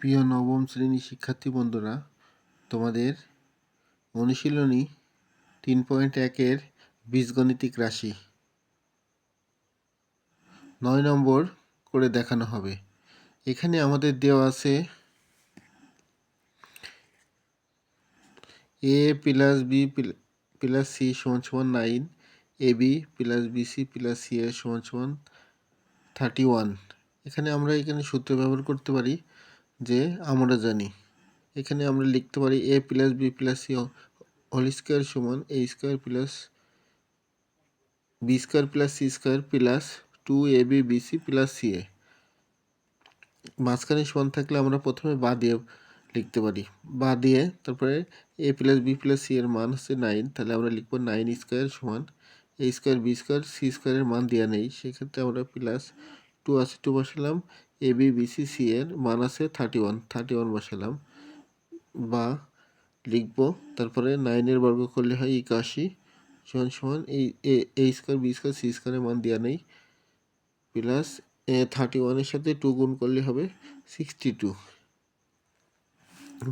প্রিয় নবম শ্রেণীর শিক্ষার্থী বন্ধুরা, তোমাদের অনুশীলনী 3.1-এর বীজগণিতিক রাশি 9 নম্বর করে দেখানো হবে। এখানে আমাদের দেওয়া আছে a plus b plus c সমান 9, ab plus bc plus c এর সমান 31। এখানে সূত্র ব্যবহার করতে পারি যে আমরা জানি। এখানে আমরা লিখতে পারি a plus b plus c whole square সমান a square plus b square plus c square plus 2ab bc plus ca। মাঝখানে সমান থাকলে আমরা প্রথমে বা দিয়ে লিখতে পারি, বা দিয়ে তারপরে a plus b plus c এর মান হচ্ছে 9, তাহলে আমরা লিখবো 9 স্কোয়ার সমান a square b square c স্কোয়ারের মান দেওয়া নেই, সেক্ষেত্রে আমরা প্লাস 2 আছে 2 বসালাম, a b b c c এর মান আছে 31 বসালাম, বা লিখবো তারপরে 9-এর বর্গ করলে হয় 81 সমান এই a square b square c স্কোয়ারের মান দেওয়া নেই, প্লাস 31-এর সাথে 2 গুণ করলে হবে 62,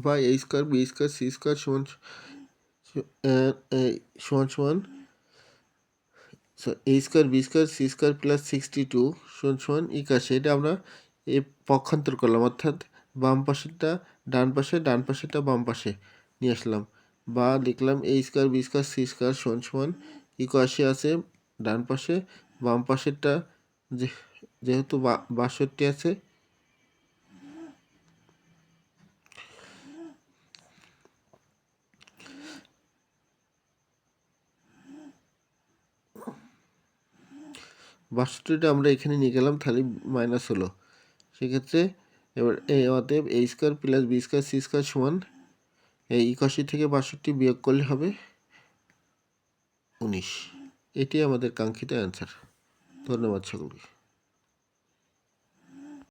বা a square b square c square সমান a square b square c square plus 62 সমান 81। এটা আমরা পক্ষান্তর করলাম, অর্থাৎ বাম পাশেরটা ডান পাশে, ডান পাশেরটা বাম পাশে নিয়ে আসলাম, বা লিখলাম a square b square c square সমান 81 আছে ডান পাশে, বাম পাশেরটা যেহেতু 62 আছে, বাষট্টিটা আমরা এখানে নিয়ে গেলাম, তাহলে মাইনাস হলো। সেক্ষেত্রে এবার অতএব a square plus b square c square সমান এই 81 থেকে 62 বিয়োগ করলে হবে 19। এটি আমাদের কাঙ্ক্ষিত অ্যান্সার। ধন্যবাদ সকলকে।